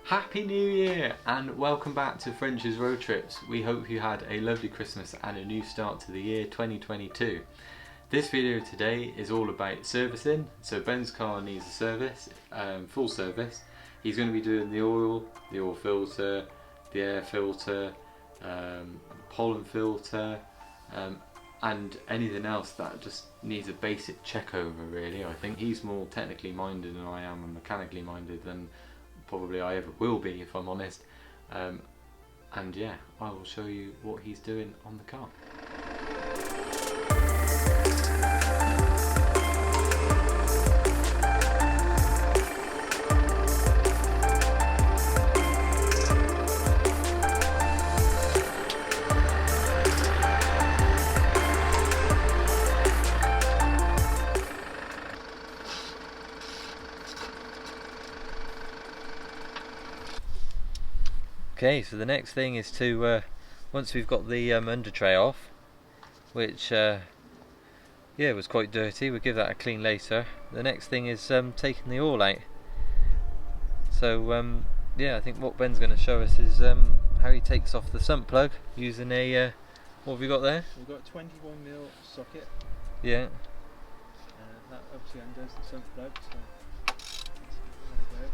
Happy New Year and welcome back to French's Road Trips. We hope you had a lovely Christmas and a new start to the year 2022. This video today is all about servicing. So Ben's car needs a service, full service. He's going to be doing the oil filter, the air filter, pollen filter, and anything else that just needs a basic check over really. I think he's more technically minded than I am and mechanically minded than probably I ever will be, if I'm honest. And yeah, I will show you what he's doing on the car. Okay, so the next thing is to, once we've got the under tray off, which yeah, was quite dirty, we'll give that a clean later. The next thing is taking the oil out. So yeah, I think what Ben's going to show us is how he takes off the sump plug using a, what have we got there? We've got a 21mm socket. Yeah. That obviously undoes the sump plug, so there we go.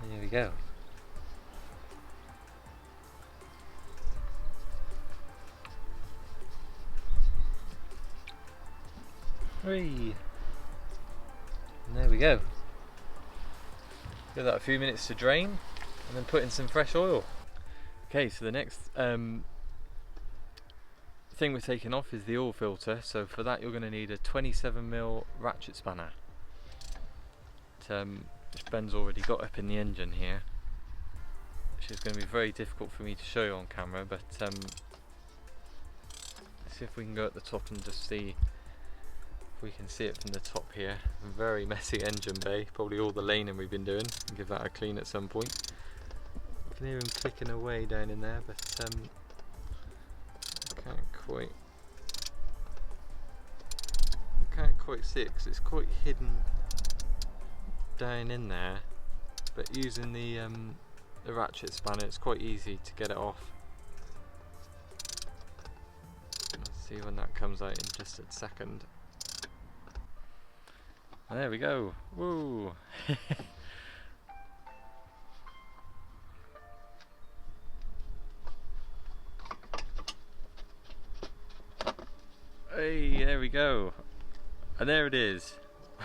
There we go. Three. And there we go. Give that a few minutes to drain and then put in some fresh oil. Okay, so the next thing we're taking off is the oil filter. So for that you're going to need a 27mm ratchet spanner. Which Ben's already got up in the engine here, which is going to be very difficult for me to show you on camera, but let's see if we can go at the top and just see if we can see it from the top here. Very messy engine bay, probably all the laning we've been doing. I'll give that a clean at some point. You can hear him clicking away down in there, but I can't quite see it because it's quite hidden down in there, but using the ratchet spanner it's quite easy to get it off. Let's see when that comes out in just a second. There we go. Woo! Hey, there we go. And there it is.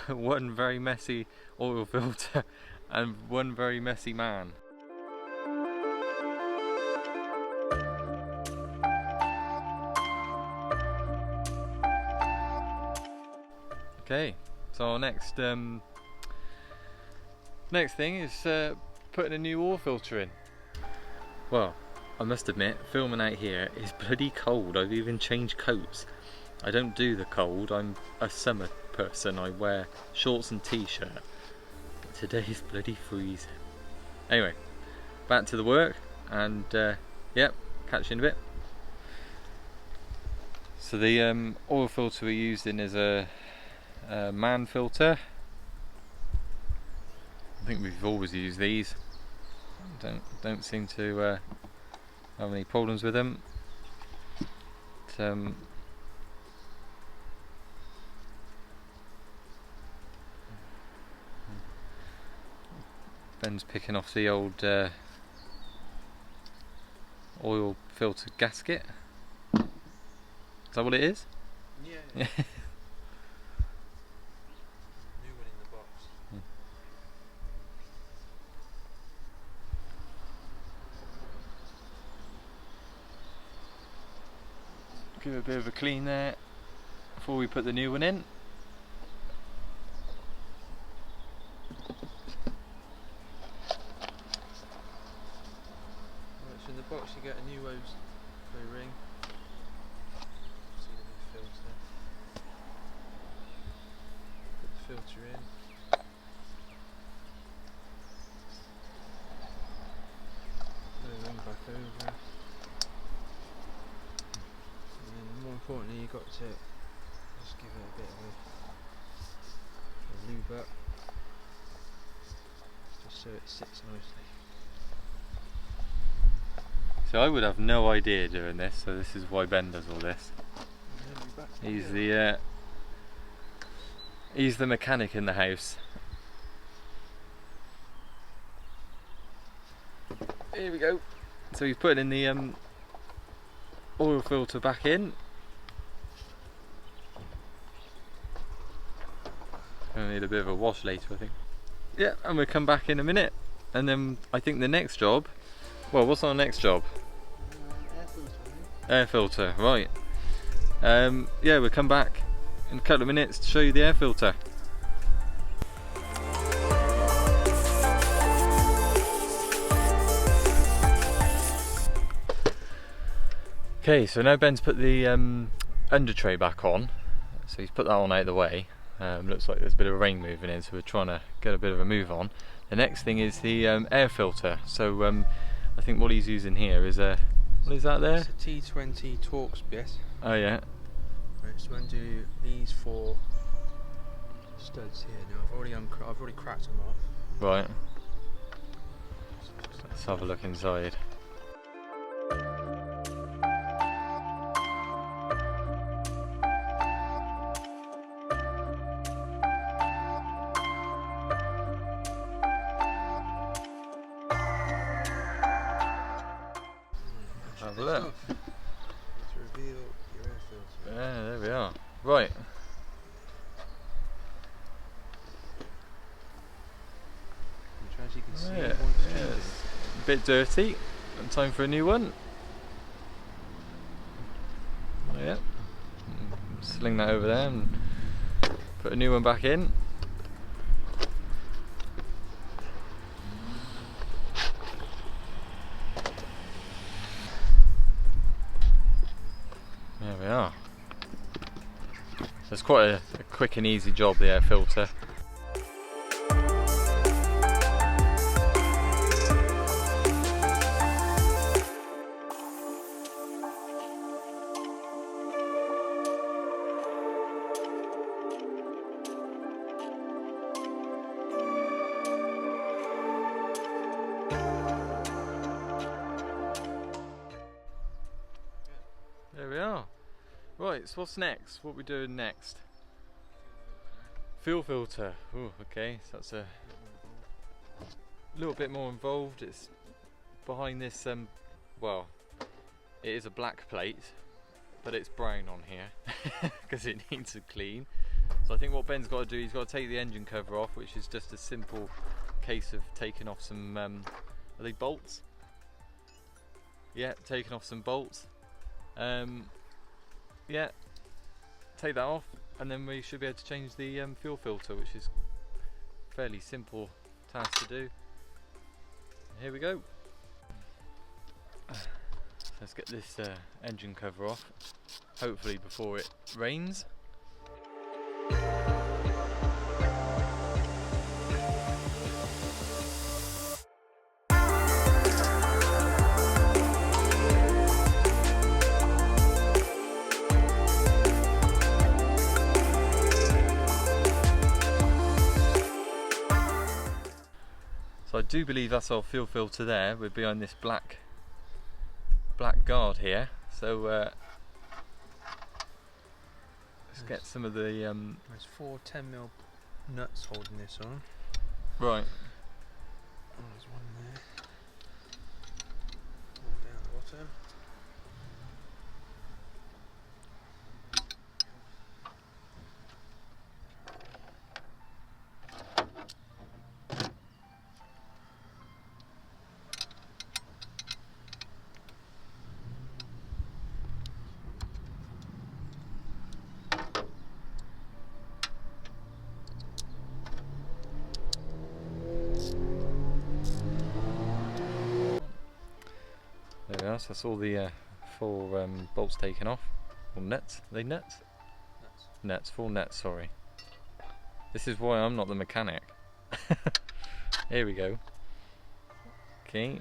One very messy oil filter and one very messy man. Okay, so our next thing is putting a new oil filter in. Well, I must admit, filming out here is bloody cold. I've even changed coats. I don't do the cold, I'm a summer person. I wear shorts and t-shirt. Today's bloody freezing. Anyway, back to the work, and yep, catch you in a bit. So the oil filter we're using is a man filter. I think we've always used these. Don't seem to have any problems with them. But, Ben's picking off the old oil filter gasket. Is that what it is? Yeah. New one in the box. Give it a bit of a clean there before we put the new one in. In the box you get a new hose ring. See the new filter. Put the filter in. Ring back over. importantly, you've got to just give it a bit of a lube up, just so it sits nicely. So I would have no idea doing this, so this is why Ben does all this. He's the mechanic in the house. Here we go. So he's putting in the oil filter back in. Gonna need a bit of a wash later, I think. Yeah, and we'll come back in a minute. And then I think the next job, well, what's our next job? Air filter. Air filter, right. Yeah, we'll come back in a couple of minutes to show you the air filter. Okay, so now Ben's put the under tray back on, so he's put that on out of the way. Looks like there's a bit of rain moving in, so we're trying to get a bit of a move on. The next thing is the air filter. So I think what he's using here is a, what is that there? It's a T20 Torx bit. Oh yeah. Right, so I'm going to do these 4 studs here. Now I've already cracked them off. Right. Let's have a look inside. Have a look. To reveal your air filter. Yeah, there we are. Right. Which, as you can see, Yeah, it's a bit dirty. And time for a new one. Oh, yeah. Sling that over there and put a new one back in. There we are. So it's quite a quick and easy job, the air filter. There we are. Right, so what's next? What are we doing next? Fuel filter. Ooh, okay, so that's a little bit more involved. It's behind this, well, it is a black plate, but it's brown on here because it needs a clean. So I think what Ben's got to do, he's got to take the engine cover off, which is just a simple case of taking off some, are they bolts? Yeah, taking off some bolts. Yeah, take that off and then we should be able to change the fuel filter, which is a fairly simple task to do. Here we go. Let's get this engine cover off, hopefully before it rains. So I do believe that's our fuel filter there. We're behind this black guard here. So let's get some of the There's 4 10mm nuts holding this on. right. Oh, there's one there. One down the bottom. There we are. So that's all the 4 bolts taken off. Or nuts. Are they nuts? Nuts. Nuts. 4 nuts. Sorry. This is why I'm not the mechanic. Here we go. Okay.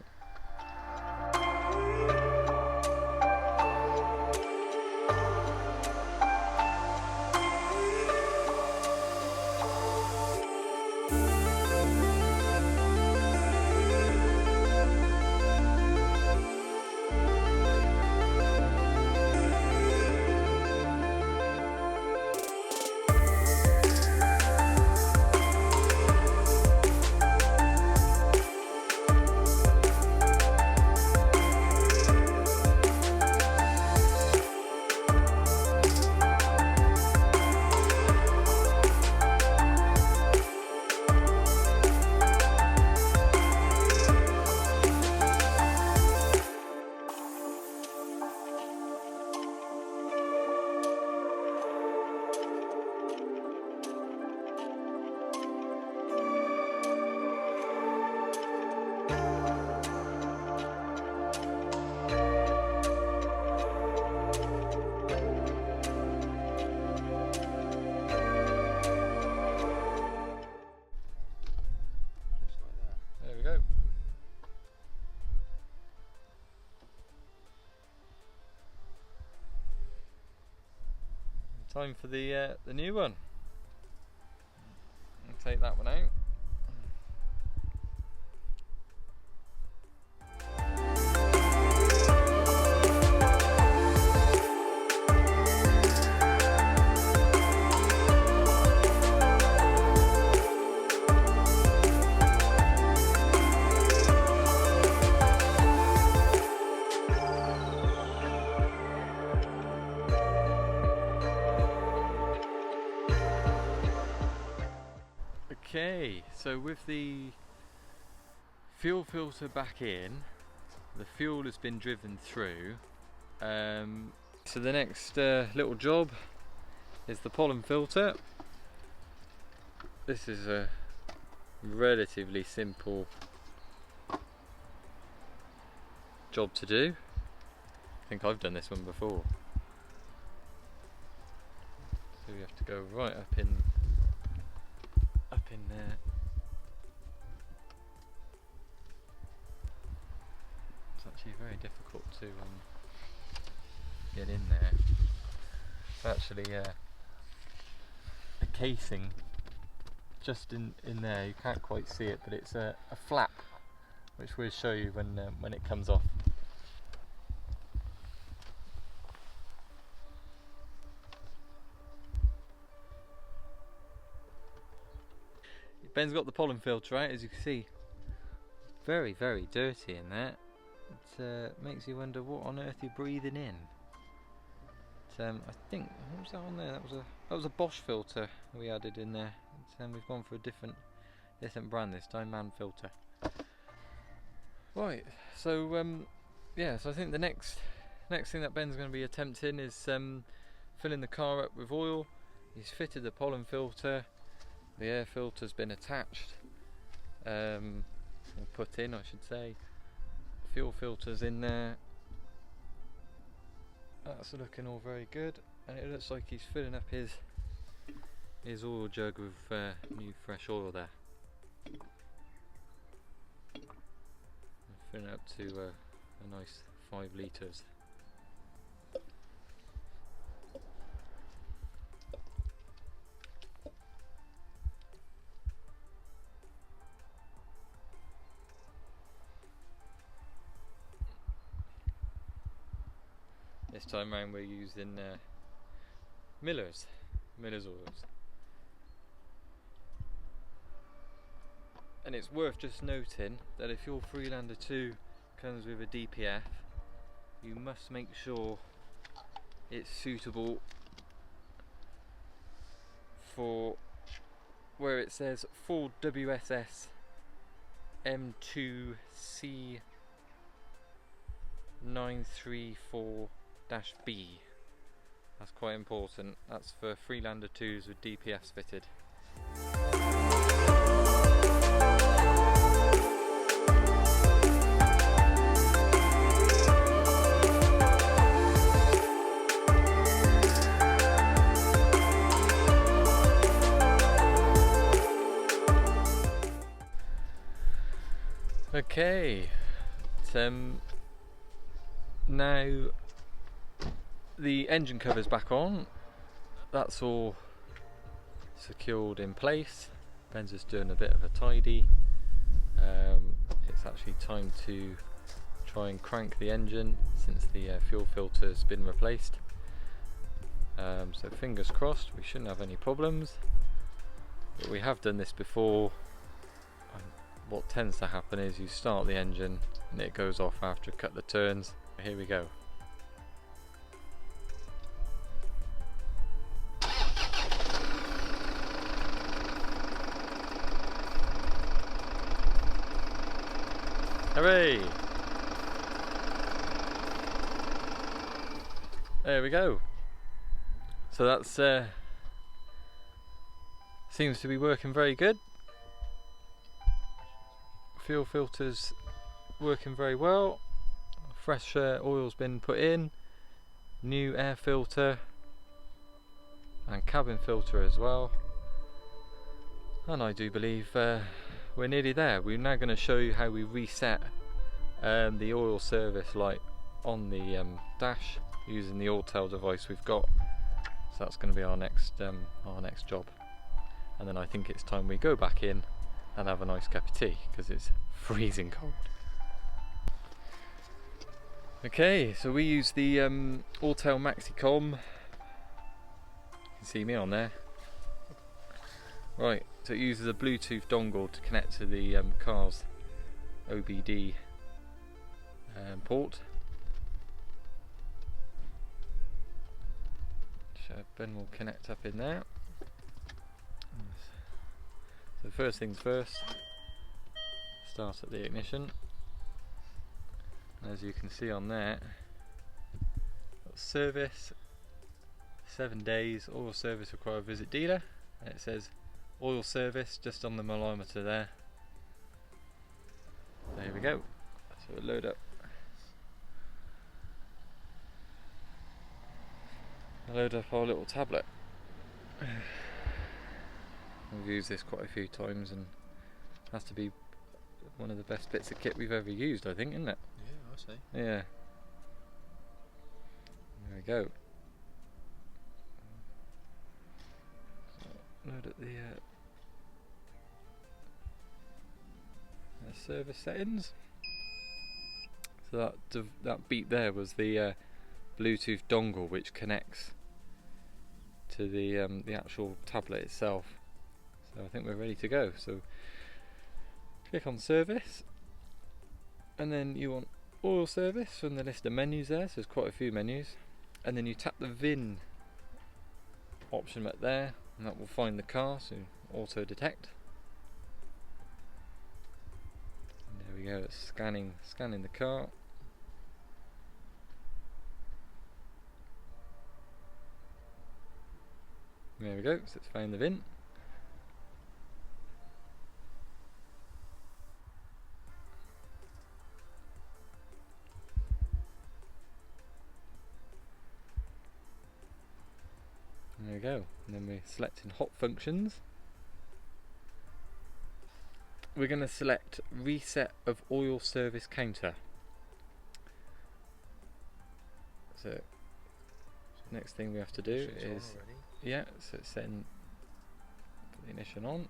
time for the new one. I'll take that one out. Okay, so with the fuel filter back in, the fuel has been driven through. So the next little job is the pollen filter. This is a relatively simple job to do. I think I've done this one before. So we have to go right up in there. It's actually very difficult to get in there. It's actually a casing just in there. You can't quite see it, but it's a flap, which we'll show you when it comes off. Ben's got the pollen filter out, as you can see. Very, very dirty in there. It makes you wonder what on earth you're breathing in. I think, what was that on there? That was a Bosch filter we added in there. We've gone for a different brand this time, man filter. Right, so yeah, so I think the next thing that Ben's going to be attempting is filling the car up with oil. He's fitted the pollen filter. The air filter's been attached, or put in I should say. Fuel filter's in there. That's looking all very good, and it looks like he's filling up his oil jug with new fresh oil there. Filling up to a nice 5 litres. This time round we're using Miller's oils, and it's worth just noting that if your Freelander 2 comes with a DPF, you must make sure it's suitable for where it says full WSS M2C 934-B. That's quite important. That's for Freelander 2s with DPFs fitted. Okay, now the engine cover's back on. That's all secured in place. Ben's just doing a bit of a tidy. It's actually time to try and crank the engine since the fuel filter's been replaced. So fingers crossed, we shouldn't have any problems. But we have done this before. What tends to happen is you start the engine and it goes off after a couple of turns. Here we go. Hooray! There we go. So that's seems to be working very good. Fuel filter's working very well. Fresh oil's been put in. New air filter and cabin filter as well. And I do believe we're nearly there. We're now going to show you how we reset the oil service light on the dash using the AutoTel device we've got. So that's going to be our next job, and then I think it's time we go back in and have a nice cup of tea because it's freezing cold. Okay, so we use the Autel Maxicom. You can see me on there. Right, so it uses a Bluetooth dongle to connect to the car's OBD port. So Ben will connect up in there. So first things first, start at the ignition. As you can see on there, got service, 7 days, oil service required, visit dealer. And it says oil service just on the mileometer there. So here we go. So we'll load up. I'll load up our little tablet. We've used this quite a few times and has to be one of the best bits of kit we've ever used, I think, isn't it? Yeah, I'll say. Yeah. There we go. So load up the service settings. So that beat there was the Bluetooth dongle which connects to the actual tablet itself. So I think we're ready to go. So click on service, and then you want oil service from the list of menus there. So there's quite a few menus, and then you tap the VIN option up there, and that will find the car. So auto detect. And there we go. It's scanning the car. There we go. So it's found the VIN. There we go, and then we're selecting hot functions. We're going to select reset of oil service counter. So next thing we have to do is, yeah, so it's setting the ignition on.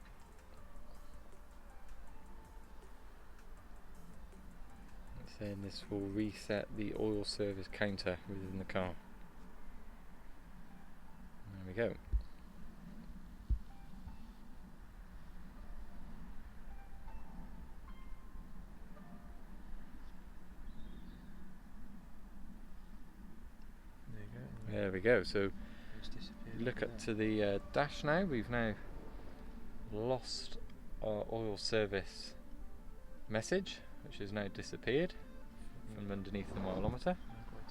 It's saying this will reset the oil service counter within the car. There we go. There we go. So look up to the dash now. We've now lost our oil service message, which has now disappeared from underneath the mileometer.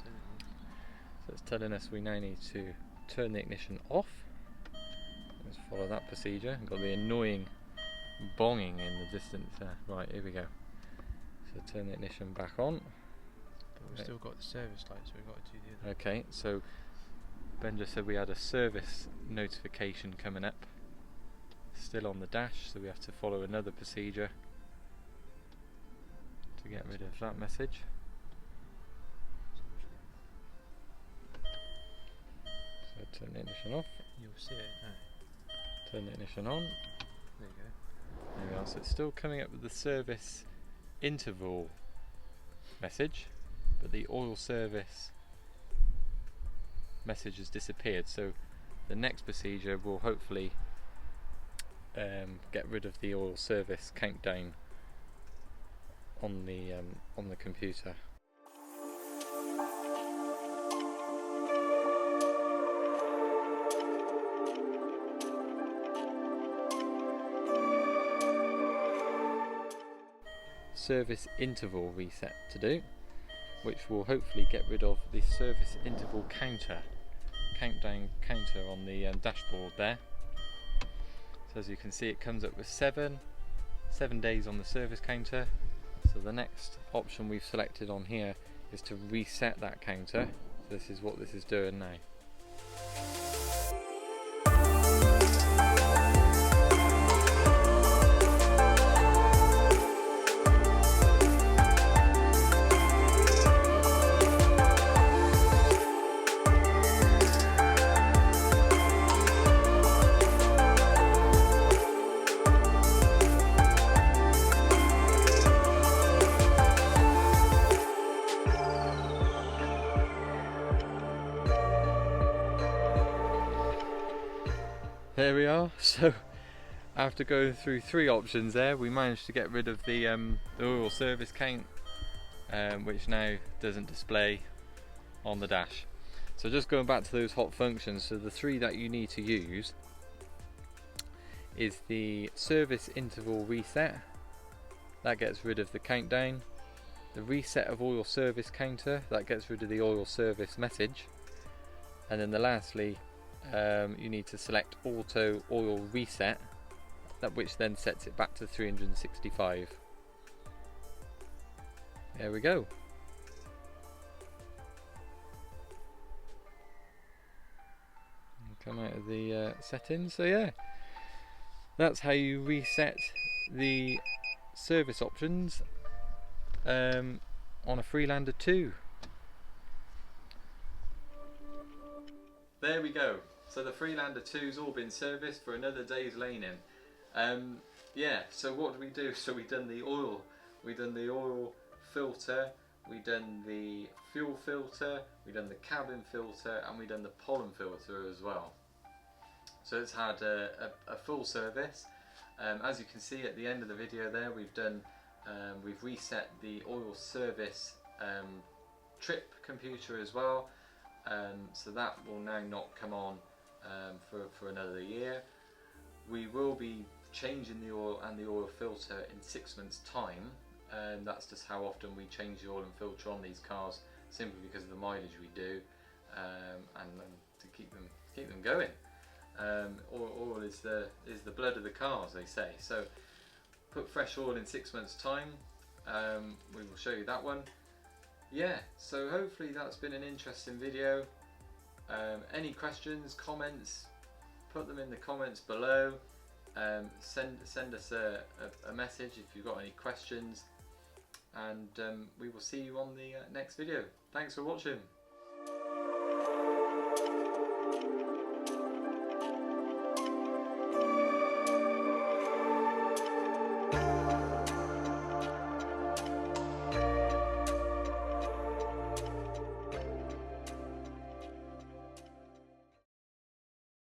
So it's telling us we now need to turn the ignition off. Let's follow that procedure. We've got the annoying bonging in the distance there. Right, here we go. So turn the ignition back on. But we've still got the service light, so we've got to do the other. Okay, so Ben just said we had a service notification coming up. Still on the dash, so we have to follow another procedure to get rid of that message. So turn the ignition off. You'll see it now. Turn the ignition on. There you go. There we are. So it's still coming up with the service interval message, but the oil service message has disappeared. So the next procedure will hopefully get rid of the oil service countdown on the computer. Service interval reset to do, which will hopefully get rid of the service interval countdown counter on the dashboard there. So as you can see, it comes up with 7 days on the service counter. So the next option we've selected on here is to reset that counter. So this is what this is doing now. There we are. So after going through 3 options there, we managed to get rid of the oil service count, which now doesn't display on the dash. So just going back to those hot functions, so the 3 that you need to use is the service interval reset. That gets rid of the countdown. The reset of oil service counter, that gets rid of the oil service message. And then lastly, you need to select auto oil reset, which then sets it back to 365. There we go. Come out of the settings. So yeah, that's how you reset the service options on a Freelander 2. There we go. So the Freelander 2's all been serviced for another day's laning. Yeah, so what do we do? So we've done the oil filter, we've done the fuel filter, we've done the cabin filter, and we've done the pollen filter as well. So it's had a full service. As you can see at the end of the video there, we've reset the oil service trip computer as well. So that will now not come on for another year. We will be changing the oil and the oil filter in 6 months' time. That's just how often we change the oil and filter on these cars, simply because of the mileage we do, and to keep them going. Oil is the blood of the car, as they say. So put fresh oil in 6 months' time. We will show you that one. Yeah, so hopefully that's been an interesting video. Any questions, comments, put them in the comments below. Send us a message if you've got any questions, and we will see you on the next video. Thanks for watching.